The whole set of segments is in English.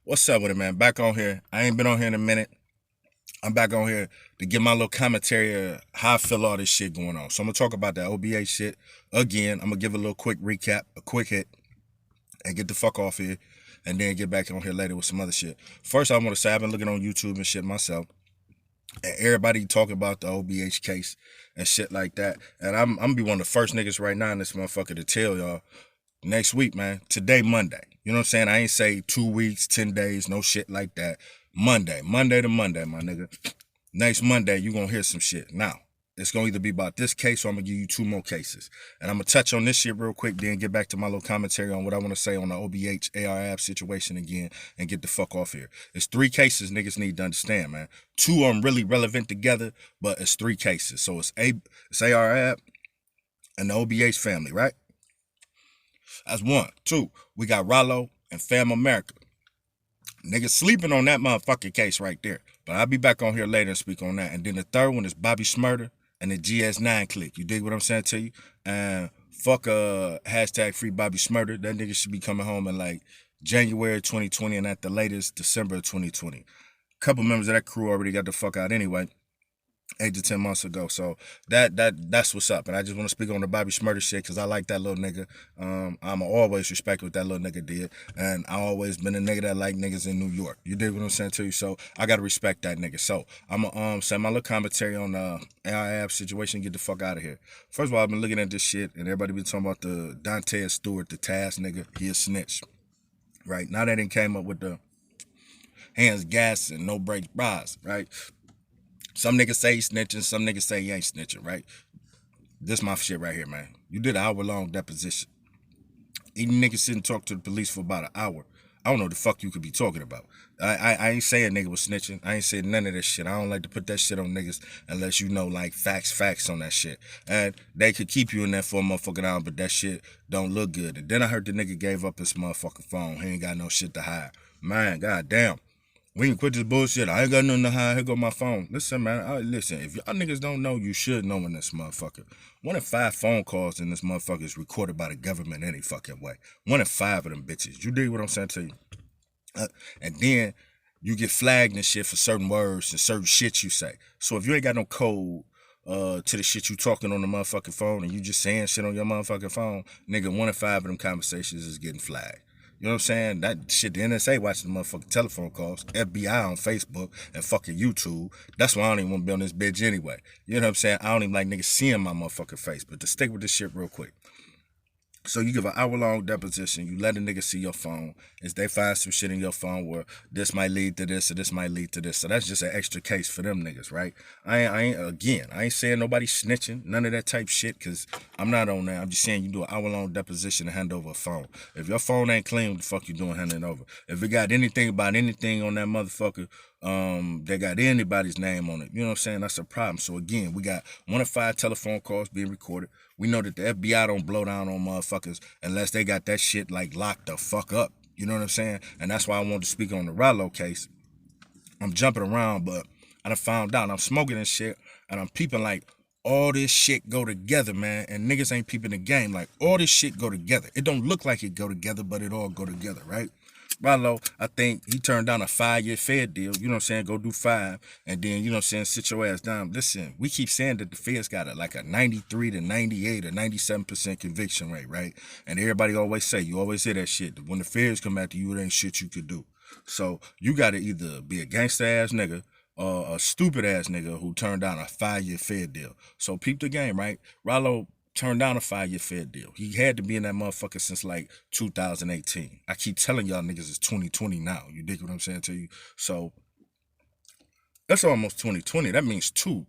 What's up with it, man? Back on here. I ain't been on here in a minute. I'm back on here to give my little commentary of how I feel all this shit going on. So I'm gonna talk about that OBH shit again. I'm gonna give a little quick recap, a quick hit, and get the fuck off here, and then get back on here later with some other shit. First, I want to say I've been looking on YouTube and shit myself, and everybody talking about the OBH case and shit like that. And I'm gonna be one of the first niggas right now in this motherfucker to tell y'all next week, man. Today, Monday. You know what I'm saying? I ain't say 2 weeks, 10 days, no shit like that. Monday to Monday, my nigga. Next Monday, you gonna hear some shit. Now, it's gonna either be about this case or I'm gonna give you two more cases. And I'm gonna touch on this shit real quick, then get back to my little commentary on what I wanna say on the OBH AR app situation again and get the fuck off here. It's three cases niggas need to understand, man. Two of them really relevant together, but it's three cases. So it's AR app and the OBH family, right? That's one. Two, we got Rollo and Fam America. Niggas sleeping on that motherfucking case right there. But I'll be back on here later and speak on that. And then the third one is Bobby Smurder and the GS9 clique. You dig what I'm saying to you? And fuck hashtag free Bobby Smurder. That nigga should be coming home in like January 2020 and at the latest December 2020. A couple members of that crew already got the fuck out anyway. 8 to 10 months ago. So that's what's up. And I just want to speak on the Bobby Smurder shit because I like that little nigga. I'm always respect what that little nigga did. And I always been a nigga that like niggas in New York. You dig what I'm saying to you? So I gotta respect that nigga. So I'm gonna say my little commentary on the AIAB situation, get the fuck out of here. First of all, I've been looking at this shit and everybody been talking about the Dante Stewart, the Task nigga. He a snitch. Right? Now that he came up with the hands gas and no break bras, right? Some niggas say he snitching, some niggas say he ain't snitching, right? This my shit right here, man. You did an hour-long deposition. Even niggas sit and talk to the police for about an hour. I don't know what the fuck you could be talking about. I ain't saying nigga was snitching. I ain't saying none of this shit. I don't like to put that shit on niggas unless you know like facts on that shit. And they could keep you in there for a motherfucking hour, but that shit don't look good. And then I heard the nigga gave up his motherfucking phone. He ain't got no shit to hide. Man, goddamn. We can quit this bullshit. I ain't got nothing to hide. Here go my phone. Listen, man. Listen, if y'all niggas don't know, you should know in this motherfucker. 1 in 5 phone calls in this motherfucker is recorded by the government any fucking way. 1 in 5 of them bitches. You dig what I'm saying to you? And then you get flagged and shit for certain words and certain shit you say. So if you ain't got no code to the shit you talking on the motherfucking phone and you just saying shit on your motherfucking phone, nigga, 1 in 5 of them conversations is getting flagged. You know what I'm saying? That shit, the NSA watching the motherfucking telephone calls, FBI on Facebook, and fucking YouTube. That's why I don't even want to be on this bitch anyway. You know what I'm saying? I don't even like niggas seeing my motherfucking face. But to stick with this shit real quick. So you give an hour-long deposition, you let a nigga see your phone. If they find some shit in your phone where this might lead to this or this might lead to this. So that's just an extra case for them niggas, right? I ain't saying nobody snitching, none of that type shit, because I'm not on that. I'm just saying you do an hour-long deposition and hand over a phone. If your phone ain't clean, what the fuck you doing handing it over? If it got anything about anything on that motherfucker, they got anybody's name on it. You know what I'm saying? That's a problem. So again, we got 1 in 5 telephone calls being recorded. We know that the FBI don't blow down on motherfuckers unless they got that shit like locked the fuck up. You know what I'm saying? And that's why I wanted to speak on the Rollo case. I'm jumping around, but I done found out. I'm smoking and shit, and I'm peeping like all this shit go together, man. And niggas ain't peeping the game. Like all this shit go together. It don't look like it go together, but it all go together, right? Rollo, I think he turned down a 5-year Fed deal, you know what I'm saying, go do 5, and then, you know what I'm saying, sit your ass down. Listen, we keep saying that the Feds got like a 93 to 98 or 97% conviction rate, right? And everybody always say, you always hear that shit, when the Feds come after you, it ain't shit you could do. So you got to either be a gangster ass nigga or a stupid ass nigga who turned down a 5-year Fed deal. So peep the game, right? Rollo turned down a 5-year Fed deal. He had to be in that motherfucker since like 2018. I keep telling y'all niggas it's 2020 now. You dig what I'm saying to you? So that's almost 2020. That means 2.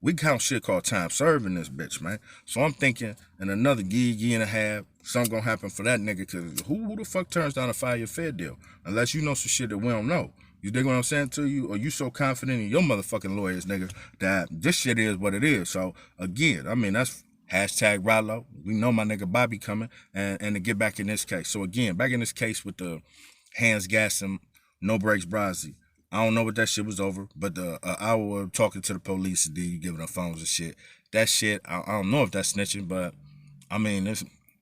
We count shit called time served in this bitch, man. So I'm thinking in another year and a half, something gonna happen for that nigga, cause who the fuck turns down a 5-year Fed deal? Unless you know some shit that we don't know. You dig what I'm saying to you? Or you so confident in your motherfucking lawyers, nigga, that this shit is what it is. So again, I mean, that's hashtag Rollo. We know my nigga Bobby coming. And to get back in this case. So again, back in this case with the hands gassing, no brakes Brazzy. I don't know what that shit was over, but the hour of talking to the police and then you giving them phones and shit. That shit, I don't know if that's snitching, but I mean,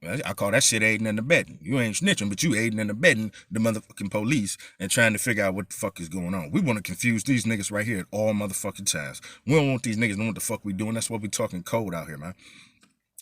I call that shit aiding and abetting. You ain't snitching, but you aiding and abetting the motherfucking police and trying to figure out what the fuck is going on. We want to confuse these niggas right here at all motherfucking times. We don't want these niggas to know what the fuck we doing. That's why we talking code out here, man.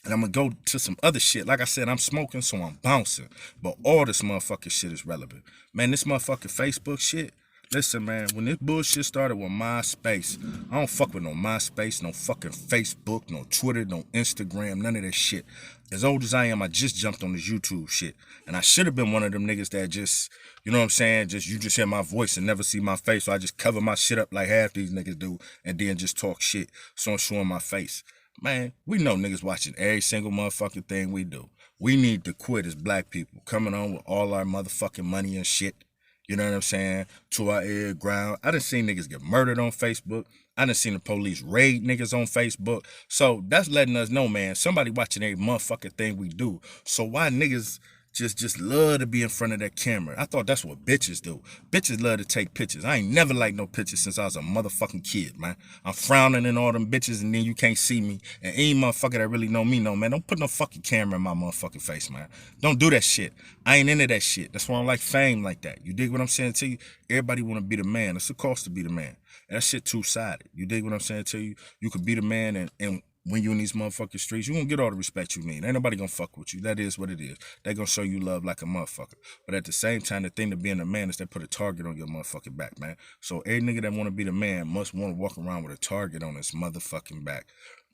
And I'm gonna go to some other shit. Like I said, I'm smoking, so I'm bouncing. But all this motherfucking shit is relevant. Man, this motherfucking Facebook shit. Listen, man, when this bullshit started with MySpace, I don't fuck with no MySpace, no fucking Facebook, no Twitter, no Instagram, none of that shit. As old as I am, I just jumped on this YouTube shit. And I should have been one of them niggas that just, you know what I'm saying, you just hear my voice and never see my face. So I just cover my shit up like half these niggas do and then just talk shit. So I'm showing my face. Man, we know niggas watching every single motherfucking thing we do. We need to quit as black people, coming on with all our motherfucking money and shit. You know what I'm saying? To our ear ground. I done seen niggas get murdered on Facebook. I done seen the police raid niggas on Facebook. So that's letting us know, man, somebody watching every motherfucking thing we do. So why niggas just love to be in front of that camera? I thought that's what bitches do. Bitches love to take pictures. I ain't never liked no pictures since I was a motherfucking kid, man. I'm frowning in all them bitches and then you can't see me. And any motherfucker that really know me know, man, don't put no fucking camera in my motherfucking face, man. Don't do that shit. I ain't into that shit. That's why I don't like fame like that. You dig what I'm saying to you? Everybody want to be the man. It's a cost to be the man. And that shit two-sided. You dig what I'm saying to you? You could be the man and when you in these motherfucking streets, you won't get all the respect you need. Ain't nobody gonna fuck with you. That is what it is. They gonna show you love like a motherfucker. But at the same time, the thing to being a man is they put a target on your motherfucking back, man. So every nigga that wanna be the man must wanna walk around with a target on his motherfucking back.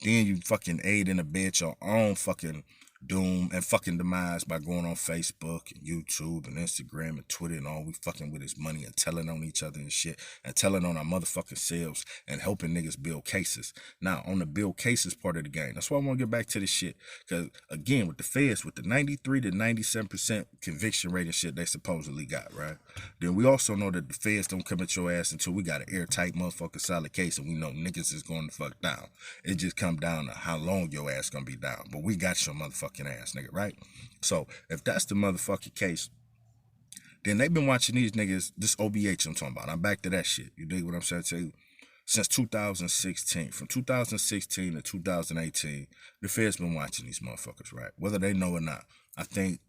Then you fucking aid and abet your own fucking doom and fucking demise by going on Facebook and YouTube and Instagram and Twitter and all we fucking with his money and telling on each other and shit and telling on our motherfucking selves and helping niggas build cases. Now, on the build cases part of the game, that's why I want to get back to this shit. Because, again, with the feds, with the 93 to 97% conviction rate and shit they supposedly got, right? Then we also know that the feds don't come at your ass until we got an airtight motherfucking solid case and we know niggas is going to fuck down. It just come down to how long your ass gonna be down. But we got your motherfucking ass, nigga, right? So if that's the motherfucking case, then they've been watching these niggas, this OBH I'm talking about. I'm back to that shit. You dig what I'm saying to you? Since 2016. From 2016 to 2018, the Fed's been watching these motherfuckers, right? Whether they know or not. I think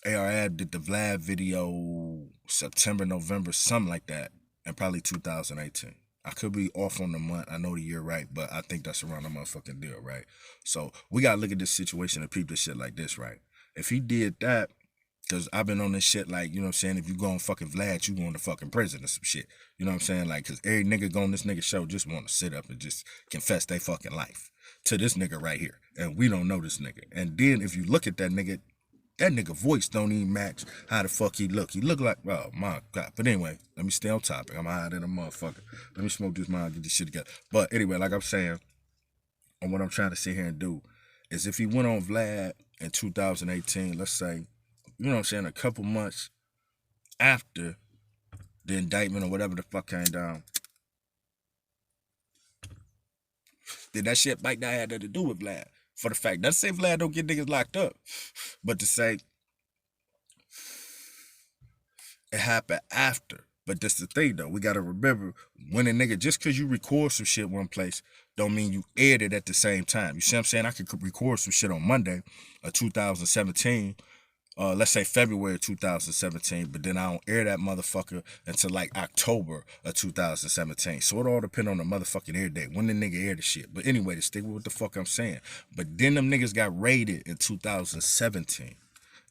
ARAB did the Vlad video September, November, something like that, and probably 2018. I could be off on the month. I know the year right, but I think that's around the motherfucking deal, right? So we gotta look at this situation and peep this shit like this, right? If he did that, because I've been on this shit like, you know what I'm saying, if you go on fucking Vlad, you going to fucking prison or some shit. You know what I'm saying? Like, because every nigga go on this nigga show just want to sit up and just confess they fucking life to this nigga right here. And we don't know this nigga. And then if you look at that nigga voice don't even match how the fuck he look. He look like, oh my God. But anyway, let me stay on topic. I'm higher than a motherfucker. Let me smoke this mind, get this shit together. But anyway, like I'm saying, and what I'm trying to sit here and do is if he went on Vlad in 2018, let's say, you know what I'm saying, a couple months after the indictment or whatever the fuck came down, then that shit might not have nothing to do with Vlad. For the fact, not to say Vlad don't get niggas locked up, but to say it happened after. But that's the thing though. We gotta remember when a nigga, just cause you record some shit one place, don't mean you aired it at the same time. You see what I'm saying? I could record some shit on Monday of 2017. Let's say February 2017, but then I don't air that motherfucker until like October of 2017. So it all depend on the motherfucking air date, when the nigga air the shit. But anyway, to stick with what the fuck I'm saying. But then them niggas got raided in 2017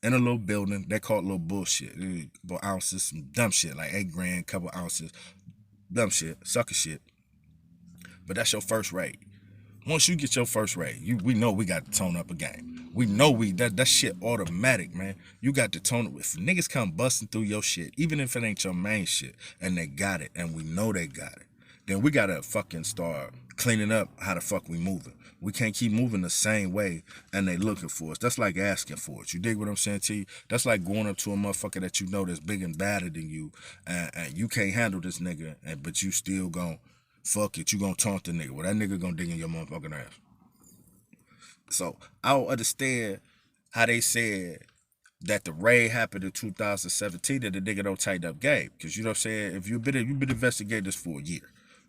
in a little building. They call it little bullshit. About ounces, some dumb shit, like 8 grand, couple ounces. Dumb shit, sucker shit. But that's your first raid. Once you get your first raid, we know we got to tone up a game. We know that shit automatic, man. You got to tone it. If niggas come busting through your shit, even if it ain't your main shit, and they got it, and we know they got it, then we gotta fucking start cleaning up how the fuck we moving. We can't keep moving the same way and they looking for us. That's like asking for it. You dig what I'm saying to you? That's like going up to a motherfucker that you know that's big and badder than you, and you can't handle this nigga, but you still gon' fuck it. You gon' taunt the nigga. Well, that nigga gonna dig in your motherfucking ass. So I don't understand how they said that the raid happened in 2017 that the nigga don't tighten up game. Because you know what I'm saying? If you've been investigating this for a year,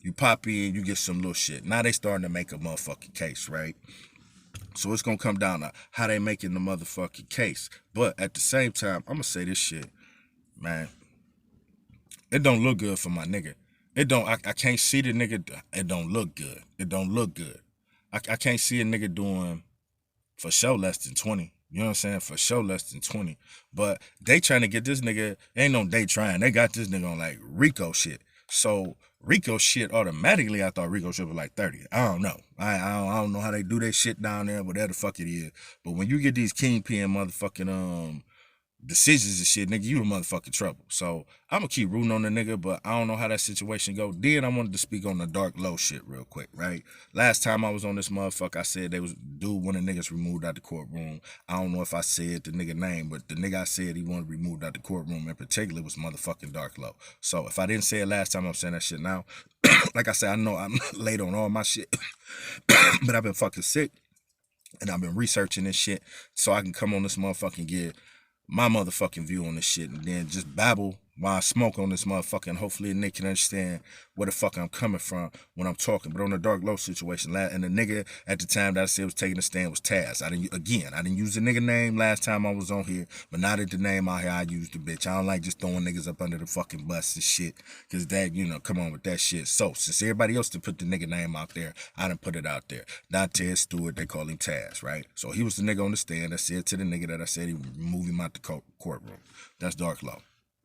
you pop in, you get some little shit. Now they starting to make a motherfucking case, right? So it's gonna come down to how they making the motherfucking case. But at the same time, I'm gonna say this shit, man. It don't look good for my nigga. It don't. I can't see the nigga. It don't look good. It don't look good. I can't see a nigga doing for sure less than 20. You know what I'm saying? For sure less than 20. But they trying to get this nigga, ain't no they trying. They got this nigga on like Rico shit. So Rico shit automatically, I thought Rico shit was like 30. I don't know. I don't know how they do that shit down there, whatever the fuck it is. But when you get these kingpin motherfucking decisions and shit, nigga, you in motherfucking trouble. So I'm gonna keep rooting on the nigga, but I don't know how that situation go. Then I wanted to speak on the dark low shit real quick, right? Last time I was on this motherfucker, I said they was dude when the niggas removed out the courtroom. I don't know if I said the nigga name, but the nigga I said he wanted removed out the courtroom in particular was motherfucking dark low. So if I didn't say it last time, I'm saying that shit now. Like I said, I know I'm late on all my shit, but I've been fucking sick and I've been researching this shit so I can come on this motherfucking get my motherfucking view on this shit and then just babble while I smoke on this motherfucker, and hopefully Nick can understand where the fuck I'm coming from when I'm talking. But on the dark low situation, and the nigga at the time that I said was taking a stand was Taz. I didn't use the nigga name last time I was on here, but now that the name out here, I used the bitch. I don't like just throwing niggas up under the fucking bus and shit, cause that, you know, come on with that shit. So since everybody else did put the nigga name out there, I done put it out there. Not Ted Stewart, they call him Taz, right? So he was the nigga on the stand that said to the nigga that I said he would move him out the courtroom. That's dark low.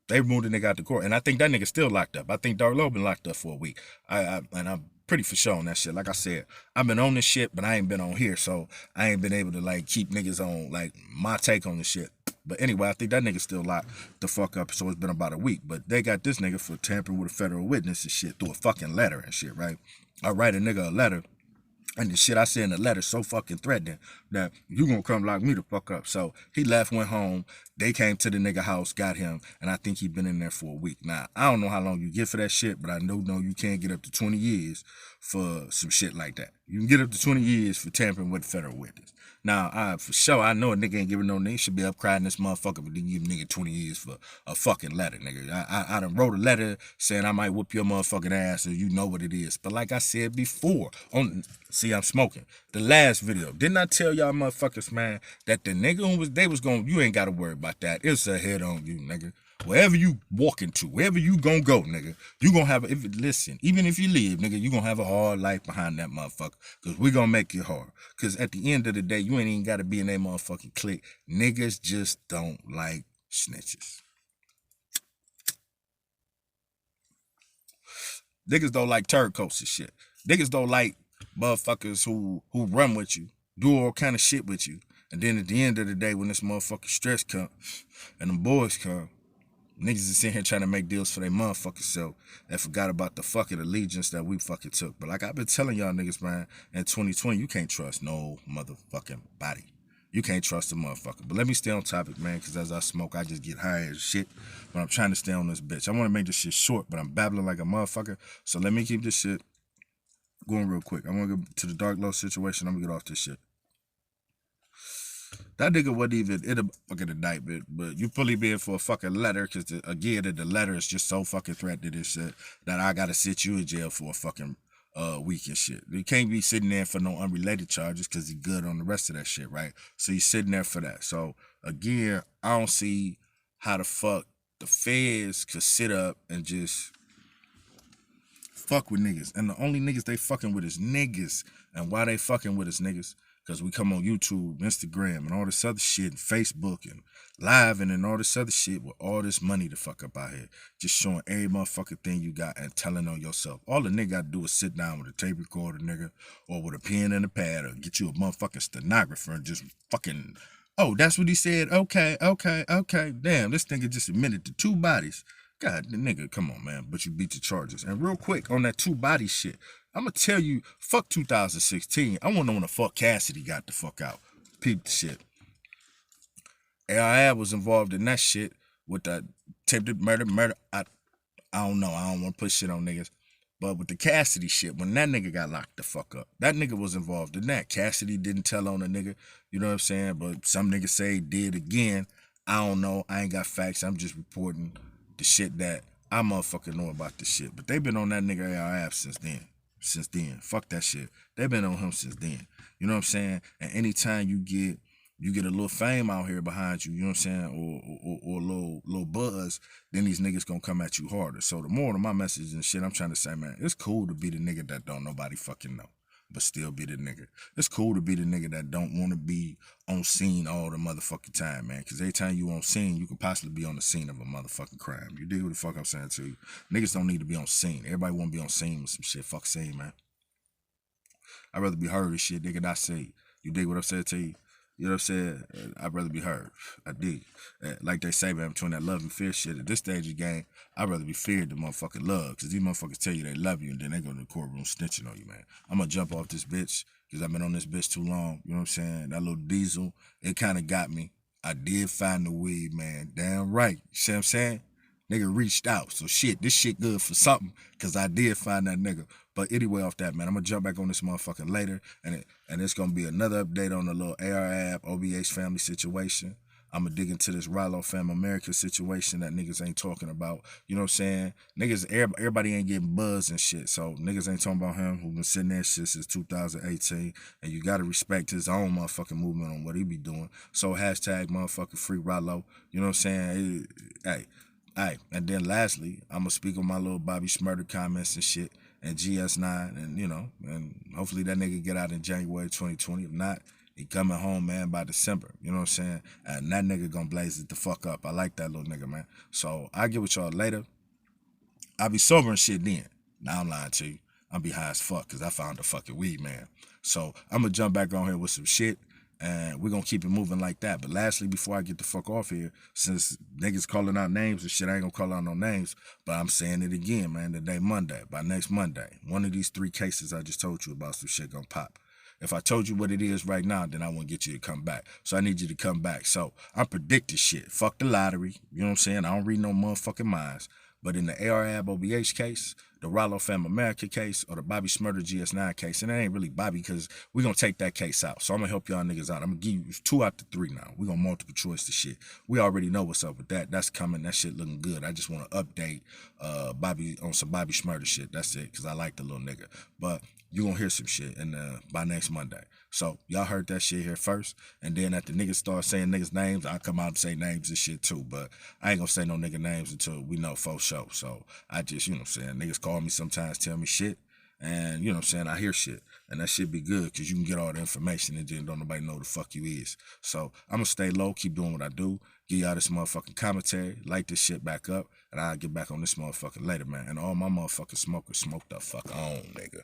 They removed the nigga out the court, and I think that nigga still locked up. I think Dark Low been locked up for a week. And I'm pretty for sure on that shit. Like I said, I've been on this shit, but I ain't been on here, so I ain't been able to like keep niggas on like my take on the shit. But anyway, I think that nigga still locked the fuck up, so it's been about a week. But they got this nigga for tampering with a federal witness and shit through a fucking letter and shit, right? I write a nigga a letter. And the shit I said in the letter so fucking threatening that you gonna come lock me the fuck up. So he left, went home. They came to the nigga house, got him, and I think he been in there for a week. Now, I don't know how long you get for that shit, but I know you can't get up to 20 years for some shit like that. You can get up to 20 years for tampering with federal witness. Now, for sure, I know a nigga ain't giving no nigga. Should be up crying this motherfucker, but then give a nigga 20 years for a fucking letter, nigga. I done wrote a letter saying I might whoop your motherfucking ass, so you know what it is. But like I said before, see, I'm smoking. The last video, didn't I tell y'all motherfuckers, man, that the nigga they was going, you ain't got to worry about that. It's a head on you, nigga. Wherever you walking to, wherever you gonna go, nigga, you gonna have, listen, even if you live, nigga, you gonna have a hard life behind that motherfucker, because we gonna make it hard. Because at the end of the day, you ain't even gotta be in that motherfucking clique. Niggas just don't like snitches. Niggas don't like turncoats and shit. Niggas don't like motherfuckers who run with you, do all kind of shit with you. And then at the end of the day, when this motherfucking stress come and them boys come, niggas is sitting here trying to make deals for their motherfucking self and forgot about the fucking allegiance that we fucking took. But like I've been telling y'all niggas, man, in 2020, you can't trust no motherfucking body. You can't trust a motherfucker. But let me stay on topic, man, because as I smoke, I just get high as shit. But I'm trying to stay on this bitch. I want to make this shit short, but I'm babbling like a motherfucker. So let me keep this shit going real quick. I want to go to the dark low situation. I'm going to get off this shit. That nigga wasn't even in a fucking indictment, but you probably be in for a fucking letter, because again, the letter is just so fucking threatening and shit that I gotta sit you in jail for a fucking week and shit. You can't be sitting there for no unrelated charges because he's good on the rest of that shit, right? So he's sitting there for that. So again, I don't see how the fuck the feds could sit up and just fuck with niggas. And the only niggas they fucking with is niggas. And why they fucking with us niggas? Because we come on YouTube, Instagram, and all this other shit, and Facebook, and live, and all this other shit with all this money to fuck up out here. Just showing every motherfucking thing you got and telling on yourself. All the nigga got to do is sit down with a tape recorder, nigga, or with a pen and a pad, or get you a motherfucking stenographer and just fucking, oh, that's what he said? Okay. Damn, this nigga just admitted to 2 bodies. God, the nigga, come on, man. But you beat the charges. And real quick, on that 2 body shit, I'm going to tell you, fuck 2016. I want to know when the fuck Cassidy got the fuck out. Peep the shit. AI was involved in that shit with the attempted murder. I don't know. I don't want to put shit on niggas. But with the Cassidy shit, when that nigga got locked the fuck up, that nigga was involved in that. Cassidy didn't tell on the nigga. You know what I'm saying? But some niggas say he did again. I don't know. I ain't got facts. I'm just reporting the shit that I motherfucking know about this shit. But they been on that nigga AI app since then. since then. Fuck that shit. They been on him since then. You know what I'm saying? And anytime you get a little fame out here behind you, you know what I'm saying, or a little buzz, then these niggas gonna come at you harder. So the moral of my message and shit, I'm trying to say, man, it's cool to be the nigga that don't nobody fucking know, but still be the nigga. It's cool to be the nigga that don't want to be on scene all the motherfucking time, man. Because every time you on scene, you could possibly be on the scene of a motherfucking crime. You dig what the fuck I'm saying to you? Niggas don't need to be on scene. Everybody want to be on scene with some shit. Fuck scene, man. I'd rather be heard as shit, nigga, not say. You dig what I'm saying to you? You know what I'm saying? I'd rather be heard. I dig. Like they say, man, between that love and fear shit, at this stage of the game, I'd rather be feared than motherfucking love. Because these motherfuckers tell you they love you and then they go to the courtroom snitching on you, man. I'm going to jump off this bitch because I've been on this bitch too long. You know what I'm saying? That little diesel, it kind of got me. I did find the weed, man. Damn right. You see what I'm saying? Nigga reached out. So shit, this shit good for something because I did find that nigga. But anyway, off that, man, I'm going to jump back on this motherfucker later. And it's going to be another update on the little AR-AB, OBH family situation. I'm going to dig into this Rollo Fam America situation that niggas ain't talking about. You know what I'm saying? Niggas, everybody ain't getting buzzed and shit. So niggas ain't talking about him who been sitting there shit since 2018. And you got to respect his own motherfucking movement on what he be doing. So hashtag motherfucking free Rollo. You know what I'm saying? Hey. Alright, and then lastly, I'm gonna speak on my little Bobby Shmurda comments and shit, and GS9, and you know, and hopefully that nigga get out in January 2020. If not, he coming home, man, by December. You know what I'm saying? And that nigga gonna blaze it the fuck up. I like that little nigga, man. So I'll get with y'all later. I'll be sober and shit then. Now I'm lying to you. I'm be high as fuck because I found the fucking weed, man. So I'm gonna jump back on here with some shit. And we're gonna keep it moving like that. But lastly, before I get the fuck off here, since niggas calling out names and shit, I ain't gonna call out no names, but I'm saying it again, man. Today, Monday, by next Monday, one of these 3 cases I just told you about, some shit gonna pop. If I told you what it is right now, then I won't get you to come back. So I need you to come back. So I'm predicting shit. Fuck the lottery. You know what I'm saying? I don't read no motherfucking minds. But in the AR-AB OBH case, the Rollo Fam America case, or the Bobby Shmurda GS9 case, and it ain't really Bobby because we're going to take that case out. So I'm going to help y'all niggas out. I'm going to give you 2 out of 3 now. We're going to multiple choice the shit. We already know what's up with that. That's coming. That shit looking good. I just want to update Bobby on some Bobby Shmurda shit. That's it, because I like the little nigga. But you're going to hear some shit by next Monday. So y'all heard that shit here first. And then after niggas start saying niggas' names, I'll come out and say names and shit too. But I ain't going to say no nigga names until we know for sure. So I just, you know what I'm saying, niggas call me sometimes, tell me shit. And, you know what I'm saying, I hear shit. And that shit be good because you can get all the information and then don't nobody know who the fuck you is. So I'm going to stay low, keep doing what I do, give y'all this motherfucking commentary, light this shit back up, and I'll get back on this motherfucker later, man. And all my motherfucking smokers smoke the fuck on, nigga.